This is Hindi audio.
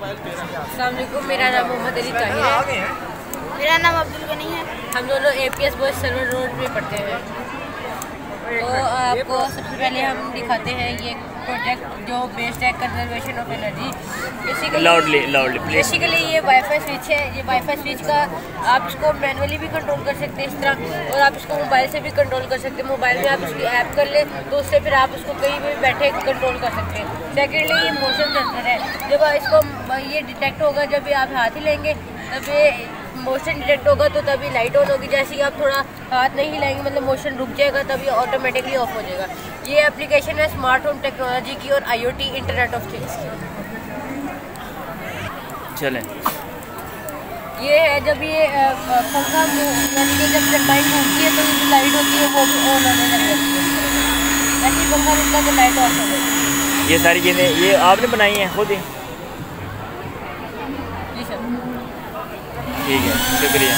अस्सलाम वालेकुम, मेरा नाम मोहम्मद अली ताहिर है। मेरा नाम अब्दुल गनी है। हम दोनों APS बॉयज़ सर्वर रोड में पढ़ते हैं। तो आपको सबसे पहले हम दिखाते हैं ये प्रोजेक्ट जो बेस्ड है कंजर्वेशन ऑफ एनर्जी। बेसिकली ये वाईफाई स्विच है। ये वाईफाई स्विच का आप इसको मैनुअली भी कंट्रोल कर सकते हैं इस तरह, और आप इसको मोबाइल से भी कंट्रोल कर सकते हैं। मोबाइल में आप इसकी ऐप कर ले तो उससे फिर आप उसको कहीं भी बैठे कंट्रोल कर सकते हैं। सेकेंडली ये मोशन सेंसर है। जब इसको ये डिटेक्ट होगा, जब भी आप हाथ ही लेंगे तब ये मोशन डिटेक्ट होगा तो तभी लाइट ऑन होगी। जैसे ही आप थोड़ा हाथ नहीं हिलाएंगे मतलब मोशन रुक जाएगा, तभी ऑटोमेटिकली ऑफ हो जाएगा। ये एप्लीकेशन है स्मार्ट होम टेक्नोलॉजी की और IoT इंटरनेट ऑफ थिंग्स की। चलें, ये है जब ये पंखा यानी कि जब टर्बाइन घूमती है तो ये जो लाइट होती है वो भी ऑन होने लग जाती है। ऐसे पंखा रुकता है तो लाइट ऑफ हो जाएगी। ये सारी चीज़ें ये आपने बनाई हैं खुद ही? जी सर। ठीक है, शुक्रिया।